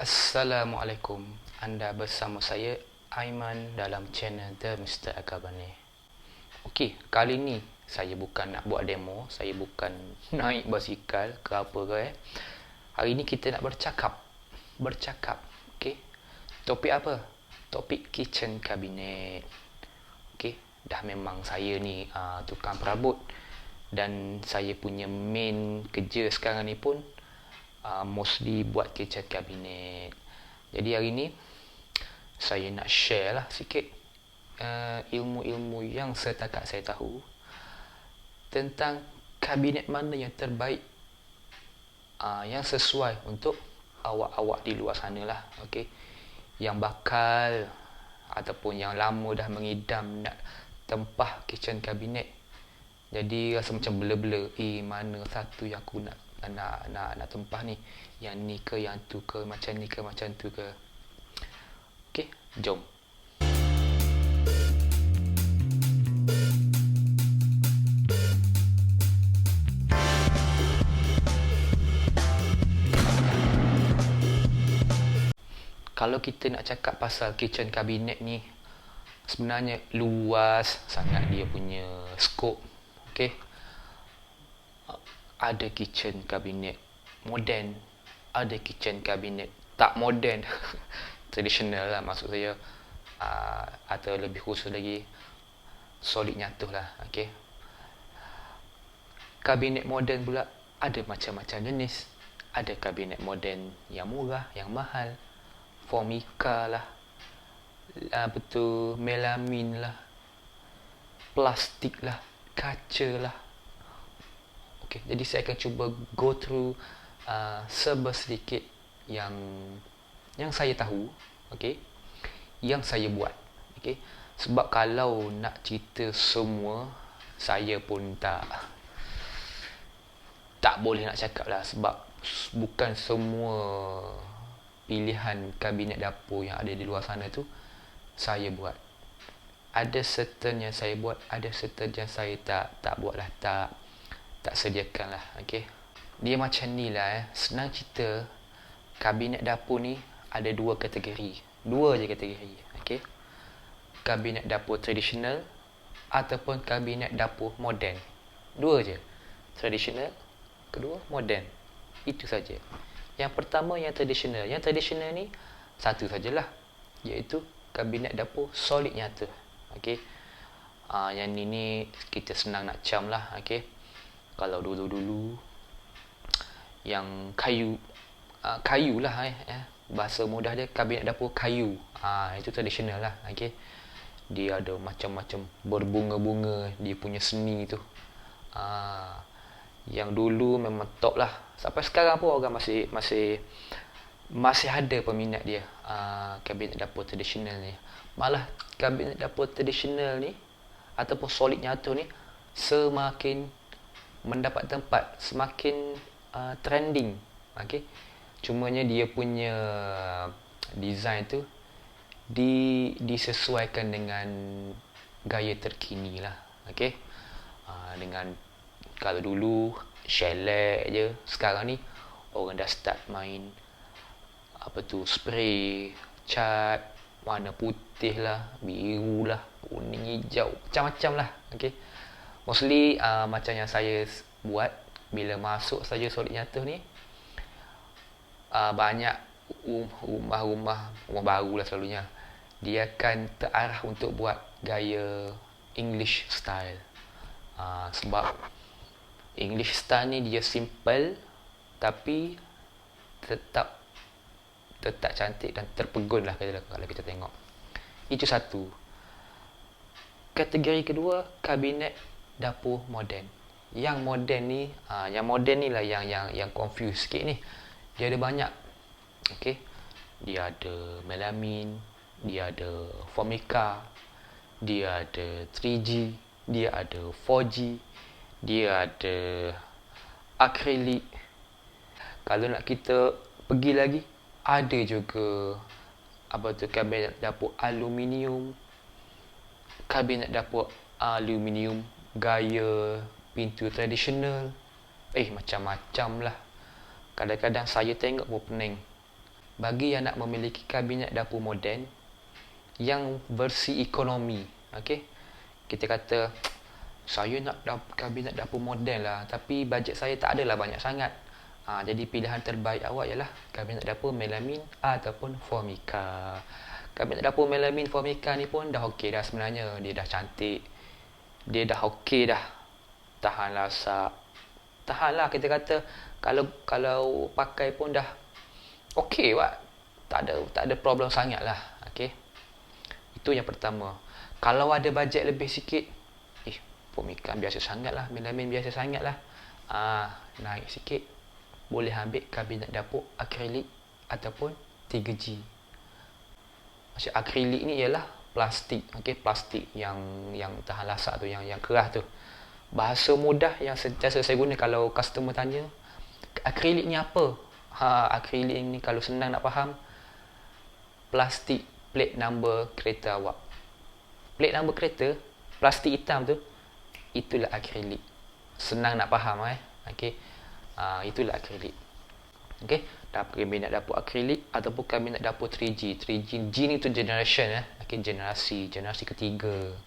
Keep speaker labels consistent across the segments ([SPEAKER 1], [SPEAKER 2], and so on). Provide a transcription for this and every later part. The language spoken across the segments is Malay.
[SPEAKER 1] Assalamualaikum. Anda bersama saya Aiman dalam channel The Mr. Akabane. Okey, kali ni saya bukan nak buat demo, saya bukan naik basikal ke apa ke Hari ni kita nak bercakap. Okey. Topik apa? Topik kitchen cabinet. Okey, dah memang saya ni tukang perabot dan saya punya main kerja sekarang ni pun mostly buat kitchen cabinet. Jadi hari ni saya nak share lah sikit ilmu-ilmu yang setakat saya tahu tentang kabinet mana yang terbaik, yang sesuai untuk awak-awak di luar sana lah. Okay? Yang bakal ataupun yang lama dah mengidam nak tempah kitchen cabinet, jadi rasa macam blur-blur, mana satu yang aku nak tempah ni, yang ni ke yang tu ke, macam ni ke macam tu ke. Okey, jom. Kalau kita nak cakap pasal kitchen cabinet ni, sebenarnya luas sangat dia punya skop. Okey. Ada kitchen cabinet moden, ada kitchen cabinet tak moden, tradisional lah maksud saya, atau lebih khusus lagi solid nyatuh lah. Okey. Kabinet moden pula ada macam-macam jenis. Ada kabinet moden yang murah, yang mahal, Formica lah, betul, melamin lah, plastik lah, kaca lah. Okay, jadi saya akan cuba go through sedikit yang saya tahu, okay, yang saya buat, okay. Sebab kalau nak cerita semua, saya pun tak boleh nak cakap lah, sebab bukan semua pilihan kabinet dapur yang ada di luar sana tu saya buat. Ada certain yang saya buat, ada certain yang saya tak buat lah, tak sediakan lah. Okay. Dia macam ni lah. Senang cerita, kabinet dapur ni ada dua je kategori. Okay. Kabinet dapur tradisional ataupun kabinet dapur moden. Dua je. Tradisional, kedua moden. Itu saja. Yang pertama yang tradisional. Yang tradisional ni satu sajalah, iaitu kabinet dapur solid nyata. Okay. Yang ni kita senang nak cam lah. Okay. Kalau dulu-dulu yang kayu lah, bahasa mudah dia kabinet dapur kayu, itu tradisional lah. Okay. Dia ada macam-macam berbunga-bunga, dia punya seni tu. Yang dulu memang top lah. Sampai sekarang pun orang masih ada peminat dia, kabinet dapur tradisional ni. Malah kabinet dapur tradisional ni ataupun solid nyata ni semakin mendapat tempat, semakin trending. Okay. Cumanya dia punya design tu disesuaikan dengan gaya terkini lah. Okay. Dengan kalau dulu shellac je, sekarang ni orang dah start main spray, cat, warna putih lah, biru lah, kuning, hijau, macam-macam lah. Okay. Mostly macam yang saya buat, bila masuk saja solid nyata ni, banyak rumah baru lah selalunya, dia akan terarah untuk buat gaya English style. Sebab English style ni dia simple tapi tetap cantik dan terpegun lah kalau kita tengok. Itu satu. Kategori kedua, kabinet dapur moden. Yang moden ni lah yang confuse sikit ni. Dia ada banyak. Okay. Dia ada melamin, dia ada Formica, dia ada 3G, dia ada 4G, dia ada akrilik. Kalau nak kita pergi lagi, ada juga kabinet dapur aluminium, kabinet dapur aluminium gaya pintu tradisional. Macam-macam lah. Kadang-kadang saya tengok pun pening. bagi yang nak memiliki kabinet dapur moden yang versi ekonomi, okey. Kita kata saya nak kabinet dapur moden lah, tapi bajet saya tak adalah banyak sangat. Jadi pilihan terbaik awak ialah kabinet dapur Melamine ataupun Formica. Kabinet dapur Melamine Formica ni pun dah okey dah sebenarnya. Dia dah cantik. Dia dah okey dah. Tahan lasak. Tahan lah kita kata kalau pakai pun dah okey buat. Tak ada problem sangat lah. Okey. Itu yang pertama. Kalau ada bajet lebih sikit, Formica biasa sangat lah. Melamine biasa sangat lah. Naik sikit, boleh ambil kabinet dapur akrilik ataupun 3G. Maksud akrilik ni ialah plastik, okey, plastik yang tahan lasak tu, yang keras tu. Bahasa mudah yang sentiasa saya guna kalau customer tanya, akrilik ni apa? Akrilik ni kalau senang nak faham, plastik plate number kereta awak. Plate number kereta, plastik hitam tu, itulah akrilik. Senang nak faham okey. Itulah akrilik. Okey, kabinet dapur akrilik ataupun kabinet dapur 3G. 3G G ni tu generation okey, generasi ketiga.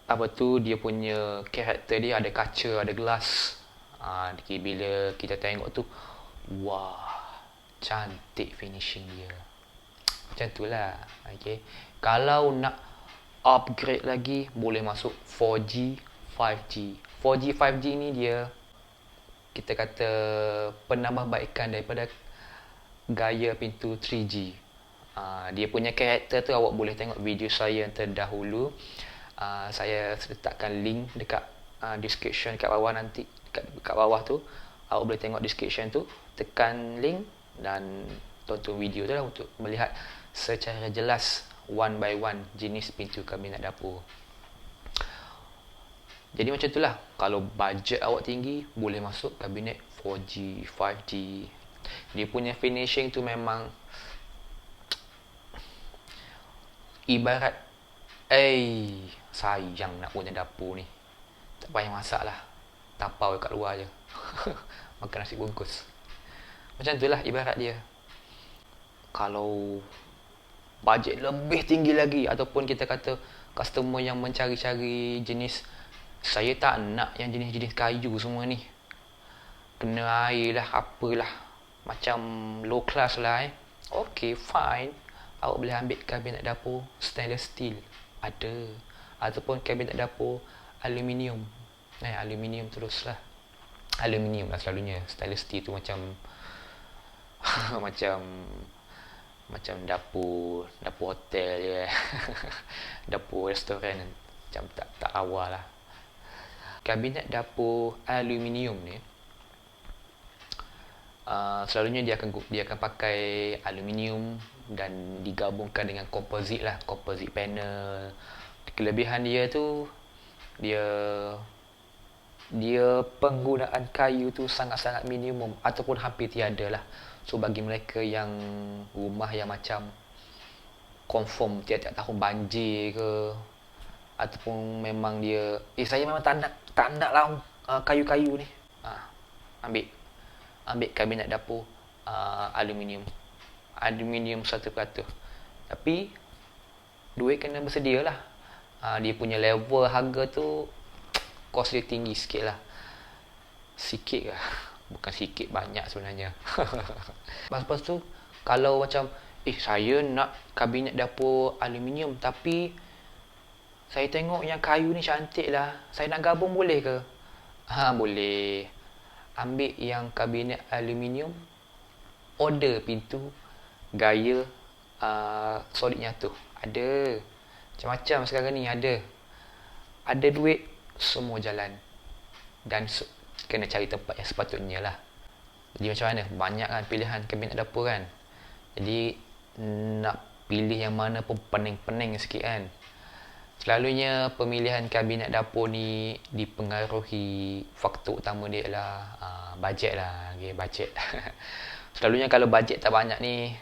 [SPEAKER 1] Apa tu dia punya karakter dia, ada kaca, ada glass. Bila kita tengok tu, wah, cantik finishing dia. Macam tu lah. Okay. Kalau nak upgrade lagi, boleh masuk 4G, 5G. 4G, 5G ni dia, kita kata, penambahbaikan daripada gaya pintu 3G. Dia punya karakter tu awak boleh tengok video saya yang terdahulu. Saya letakkan link dekat description dekat bawah nanti. Dekat bawah tu, awak boleh tengok description tu. Tekan link dan tonton video tu lah untuk melihat secara jelas one by one jenis pintu kabinet dapur. Jadi macam itulah. Kalau bajet awak tinggi, boleh masuk kabinet 4G, 5G. Dia punya finishing tu memang ibarat sayang nak punya dapur ni. Tak payah masak lah. Tapau kat luar je. Makan nasi bungkus. Macam tu lah ibarat dia. Kalau bajet lebih tinggi lagi, ataupun kita kata customer yang mencari-cari jenis, saya tak nak yang jenis-jenis kayu semua ni, kena air lah, apalah, macam low class lah Okay, fine. Awak boleh ambil kabinet dapur stainless steel. Ada. Ataupun kabinet dapur aluminium. Aluminium terus lah. Aluminium lah selalunya. Stainless steel tu macam macam dapur hotel je. Dapur restoran. Macam tak awal lah. Kabinet dapur aluminium ni, selalunya dia akan pakai aluminium dan digabungkan dengan komposit lah, komposit panel. Kelebihan dia tu, dia penggunaan kayu tu sangat-sangat minimum ataupun hampir tiada lah. So bagi mereka yang rumah yang macam confirm tiap-tiap tahun banjir ke, ataupun memang dia saya memang tak nak lah kayu-kayu ni, ambil kabinet dapur aluminium 100%. Tapi duit kena bersedia lah. Dia punya level harga tu kos dia tinggi sikit lah. Sikit lah, bukan sikit, banyak sebenarnya. Lepas tu kalau macam saya nak kabinet dapur aluminium, tapi saya tengok yang kayu ni cantik lah, saya nak gabung boleh ke? Boleh. Ambil yang kabinet aluminium, order pintu gaya solid nyatu. Ada macam-macam sekarang ni, ada duit, semua jalan. Dan kena cari tempat yang sepatutnya lah. Jadi macam mana? Banyak kan pilihan kabinet dapur kan. Jadi nak pilih yang mana pun pening-pening sikit kan. Selalunya pemilihan kabinet dapur ni dipengaruhi faktor utama dia ialah bajet lah. Okay, bajet. Selalunya kalau bajet tak banyak ni,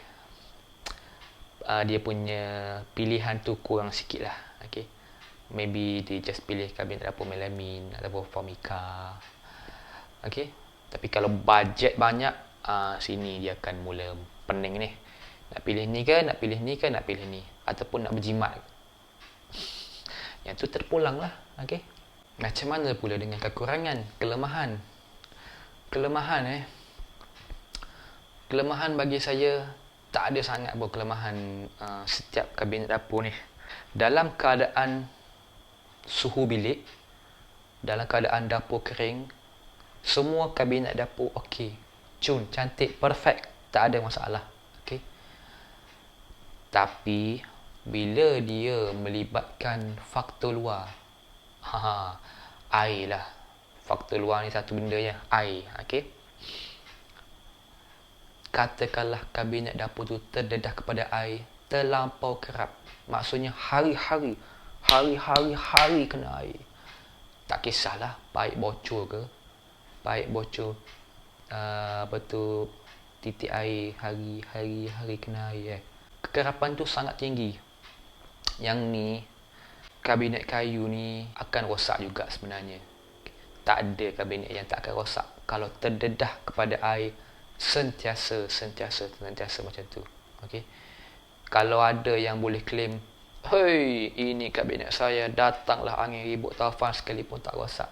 [SPEAKER 1] dia punya pilihan tu kurang sikit lah. Okay. Maybe dia just pilih kabinet dapur Melamine ataupun Formica. Okay. Tapi kalau bajet banyak, sini dia akan mula pening ni. Nak pilih ni ke, nak pilih ni ke, nak pilih ni. Ataupun nak berjimat. Yang tu terpulang lah. Okay. Macam mana pula dengan kekurangan, kelemahan? Kelemahan bagi saya, tak ada sangat pun kelemahan setiap kabinet dapur ni. Dalam keadaan suhu bilik, dalam keadaan dapur kering, semua kabinet dapur okey. Cun, cantik, perfect. Tak ada masalah. Okay. Tapi, bila dia melibatkan faktor luar, air lah. Faktor luar ni satu benda je, air. Okay. Katakanlah kabinet dapur tu terdedah kepada air, terlampau kerap. Maksudnya hari-hari kena air. Tak kisahlah paip bocor ke, titik air hari kena air. Kekerapan tu sangat tinggi. Yang ni, kabinet kayu ni akan rosak juga sebenarnya. Tak ada kabinet yang tak akan rosak kalau terdedah kepada air sentiasa macam tu. Okey. Kalau ada yang boleh claim, "Hei, ini kabinet saya, datanglah angin ribut taufan sekalipun tak rosak."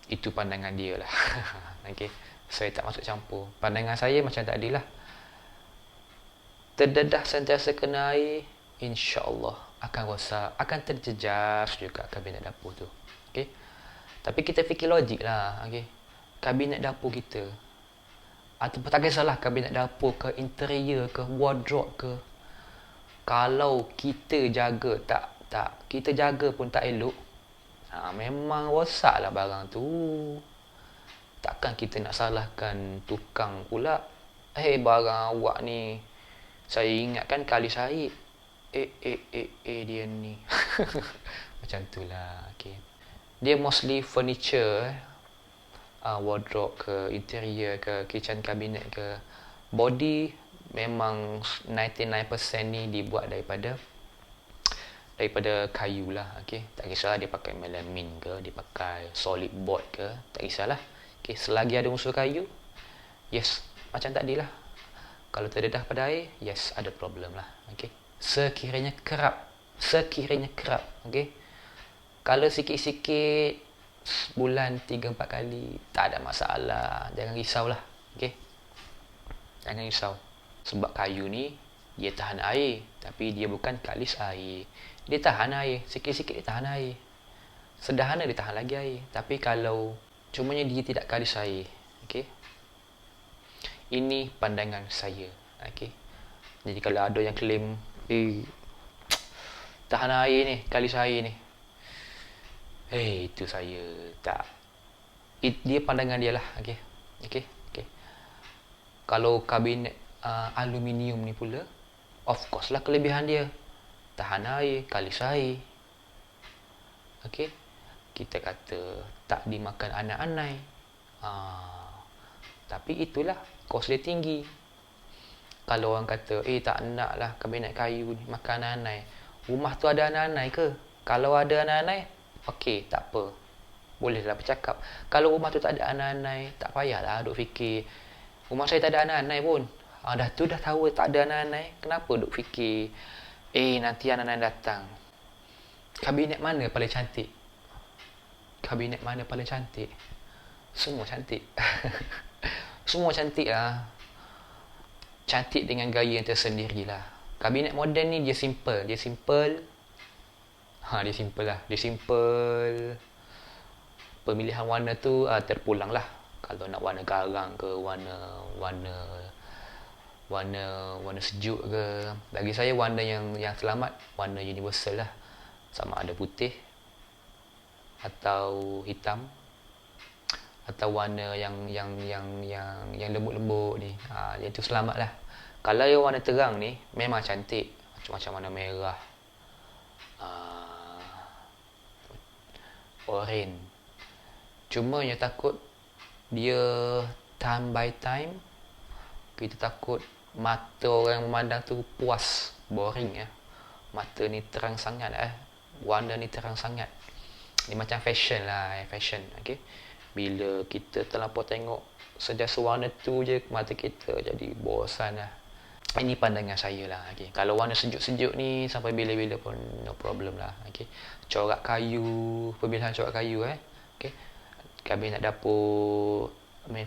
[SPEAKER 1] Itu pandangan dia lah. Okay. Saya tak masuk campur. Pandangan saya macam tadilah. Terdedah sentiasa kena air, insya-Allah akan rosak, akan terjejas juga kabinet dapur tu. Okay. Tapi kita fikir logik lah. Okay. Kabinet dapur kita, ataupun tak kisahlah kabinet dapur ke, interior ke, wardrobe ke, kalau kita jaga kita jaga pun tak elok, memang rosak lah barang tu. Takkan kita nak salahkan tukang pula. Barang awak ni, saya ingatkan kali Syahid. Dia ni. Macam tu lah. Okay. Dia mostly furniture, wardrobe ke, interior ke, kitchen cabinet ke, body memang 99% ni dibuat daripada kayu lah. Okay. Tak kisahlah dia pakai melamine ke, dia pakai solid board ke, tak kisahlah. Okay. Selagi ada unsur kayu, yes, macam tadilah. Kalau terdedah pada air, yes, ada problem lah. Okay. Sekiranya kerap, okay. Kalau sikit-sikit, bulan 3-4 kali, tak ada masalah. Jangan risaulah. Okay. Jangan risau. Sebab kayu ni, dia tahan air. Tapi dia bukan kalis air. Dia tahan air. Sikit-sikit dia tahan air. Sederhana dia tahan lagi air. Tapi kalau cumanya dia tidak kalis air. Okay. Ini pandangan saya. Okay. Jadi kalau ada yang claim, tahan air ni, kalis air ni, itu saya tak. Dia pandangan dia lah. Okay. Kalau kabinet aluminium ni pula, of course lah kelebihan dia, tahan air, kalis air. Okay. Kita kata tak dimakan anak-anak. Tapi itulah, kos dia tinggi. Kalau orang kata, tak nak lah kabinet kayu ni makan anak-anak. Rumah tu ada anak-anak ke? Kalau ada anak-anak, okey, tak apa. Bolehlah bercakap. Kalau rumah tu tak ada anak-anak, tak payahlah duk fikir. Rumah saya tak ada anak-anak pun. Dah tahu tak ada anak-anak. Kenapa duk fikir, nanti anak-anak datang. Kabinet mana paling cantik? Semua cantik. Semua cantik lah. Cantik dengan gaya yang tersendiri lah. Kabinet moden ni dia simple. Dia simple lah. Pemilihan warna tu terpulang lah. Kalau nak warna garang ke, warna sejuk ke. Bagi saya warna yang selamat, warna universal lah. Sama ada putih atau hitam, atau warna yang lembut-lembut ni. Yang tu selamat lah. Kalau yang warna terang ni memang cantik. Macam warna merah, oren. Cuma yang takut dia time by time, kita takut mata orang memandang tu puas, boring ya. Mata ni terang sangat warna ni terang sangat. Dia macam fashion lah, fashion. Okay. Bila kita terlampau tengok sejasa warna tu je, mata kita jadi bosan lah. Ini pandangan saya lah. Okay. Kalau warna sejuk-sejuk ni sampai bila-bila pun no problem lah. Okay. Corak kayu, pemilihan corak kayu Okay. Kabinet dapur,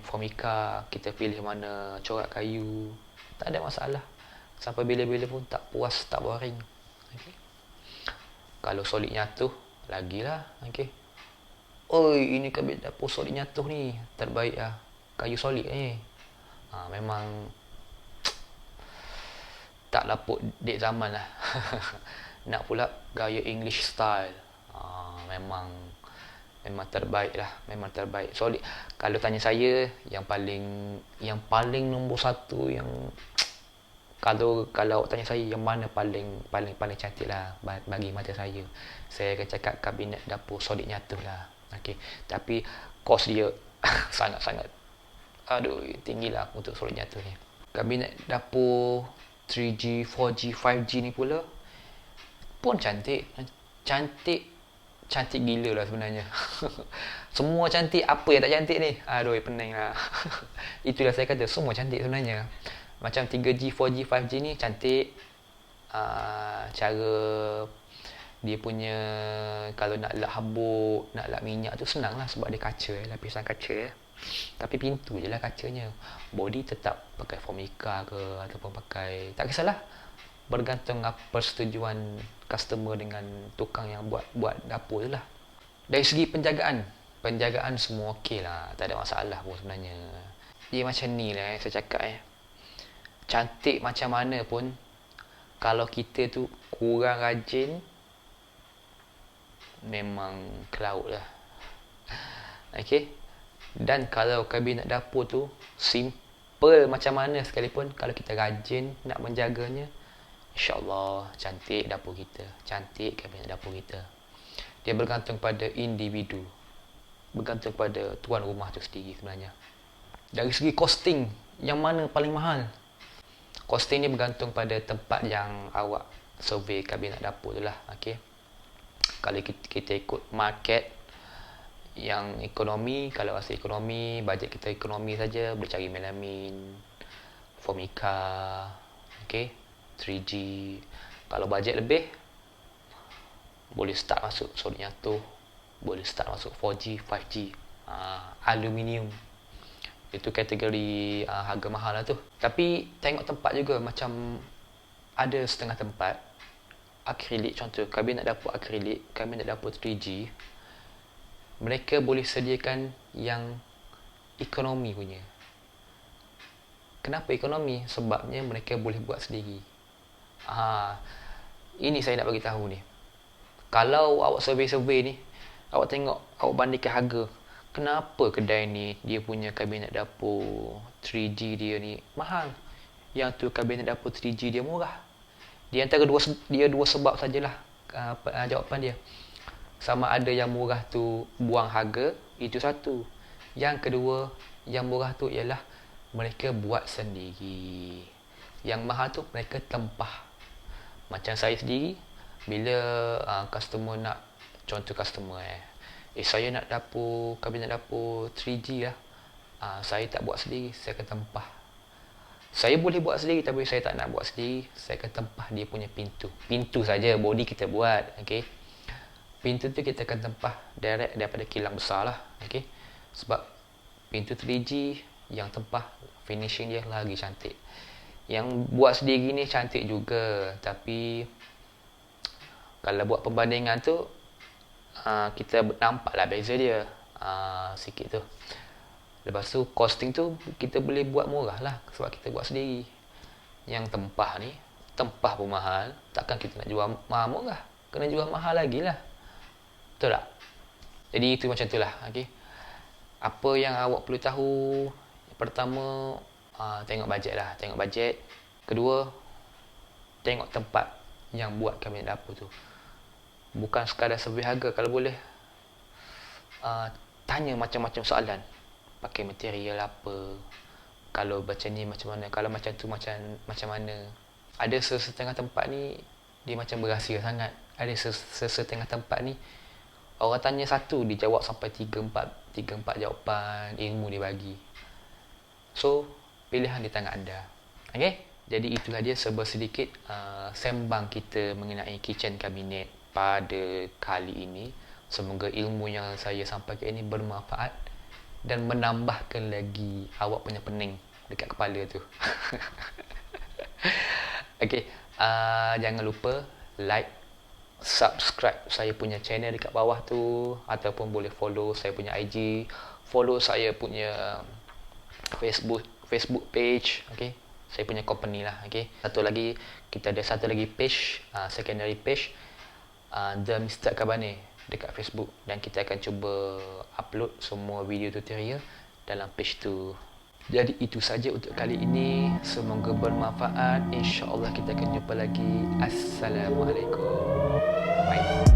[SPEAKER 1] Formica, kita pilih mana corak kayu, tak ada masalah. Sampai bila-bila pun tak puas, tak boring. Okay. Kalau solid nyatuh, lagilah. Okay. Oi, ini kabinet dapur solid nyatuh ni, terbaik lah. Kayu solid ni. Memang tak lapuk dek zaman lah. Nak pula gaya English style. Memang terbaik lah. Memang terbaik. Solid. Kalau tanya saya, yang paling nombor satu, yang kalau awak tanya saya yang mana paling cantik lah bagi mata saya akan cakap kabinet dapur solid nyatuh lah. Okay. Tapi kos dia sangat-sangat tinggi lah untuk solid nyatuh ni. Kabinet dapur 3G, 4G, 5G ni pula pun cantik gila lah sebenarnya. Semua cantik, apa yang tak cantik ni? Pening lah. Itulah saya kata, semua cantik sebenarnya. Macam 3G, 4G, 5G ni cantik. Cara dia punya, kalau nak lap habuk, nak lap minyak tu senang lah, sebab dia kaca, lapisan kaca. Tapi pintu je lah kacanya. Body tetap pakai Formica ke, ataupun pakai, tak kisahlah, bergantung apa persetujuan customer dengan tukang yang buat dapur tu lah. Dari segi penjagaan semua okey lah, tak ada masalah pun sebenarnya. Dia macam ni lah saya cakap cantik macam mana pun, kalau kita tu kurang rajin, memang cloud lah. Okay. Dan kalau kabinet dapur tu simple macam mana sekalipun, kalau kita rajin nak menjaganya, InsyaAllah cantik dapur kita, cantik kabinet dapur kita. Dia bergantung pada individu, bergantung pada tuan rumah tu sendiri sebenarnya. Dari segi costing, yang mana paling mahal? Costing ni bergantung pada tempat yang awak survey kabinet dapur tu lah. Okay. Kalau kita ikut market yang ekonomi, kalau rasa ekonomi, bajet kita ekonomi saja, boleh cari Melamine, Formica, okay, 3G. Kalau bajet lebih, boleh start masuk solid nyatuh, boleh start masuk 4G, 5G, aluminium. Itu kategori harga mahal lah tu. Tapi tengok tempat juga, macam ada setengah tempat akrilik, contoh kabinet dapur akrilik, kabinet dapur 3G, mereka boleh sediakan yang ekonomi punya. Kenapa ekonomi? Sebabnya mereka boleh buat sendiri. Ini saya nak bagi tahu ni. Kalau awak survey-survey ni, awak tengok, awak bandingkan harga. Kenapa kedai ni dia punya kabinet dapur 3G dia ni mahal, yang tu kabinet dapur 3G dia murah? Di antara dua sebab sajalah jawapan dia. Sama ada yang murah tu buang harga, itu satu. Yang kedua, yang murah tu ialah mereka buat sendiri. Yang mahal tu mereka tempah. Macam saya sendiri, bila customer nak, contoh customer saya nak kabinet dapur 3G lah, saya tak buat sendiri, saya akan tempah. Saya boleh buat sendiri, tapi saya tak nak buat sendiri, saya akan tempah dia punya pintu saja, body kita buat. Okay. Pintu tu kita akan tempah direct daripada kilang besar lah. Okay. Sebab pintu 3G yang tempah, finishing dia lagi cantik. Yang buat sendiri ni cantik juga, tapi kalau buat perbandingan tu, kita nampak lah beza dia sikit tu. Lepas tu costing tu kita boleh buat murah lah, sebab kita buat sendiri. Yang tempah ni, tempah pun mahal, takkan kita nak jual mahal murah, kena jual mahal lagi lah. Betul tak? Jadi itu macam tu lah. Okay. Apa yang awak perlu tahu, pertama, tengok bajet lah. Tengok bajet. Kedua, tengok tempat yang buat kabinet dapur tu. Bukan sekadar survey harga. Kalau boleh, tanya macam-macam soalan. Pakai material apa, kalau macam ni macam mana, kalau macam tu macam mana. Ada setengah tempat ni dia macam berahsia sangat. Ada setengah tempat ni Orang tanya satu, dia jawab sampai 3-4 jawapan ilmu dia bagi. So, pilihan di tangan anda. Okay? Jadi itulah dia sedikit sembang kita mengenai kitchen cabinet pada kali ini. Semoga ilmu yang saya sampaikan ini bermanfaat dan menambahkan lagi awak punya pening dekat kepala tu. Okay, jangan lupa like, subscribe saya punya channel dekat bawah tu, ataupun boleh follow saya punya IG, follow saya punya Facebook page. Okay, saya punya company lah. Okay, kita ada satu lagi page, secondary page, The Mr. Akabane dekat Facebook, dan kita akan cuba upload semua video tutorial dalam page tu. Jadi itu saja untuk kali ini. Semoga bermanfaat. InsyaAllah kita akan jumpa lagi. Assalamualaikum. Bye.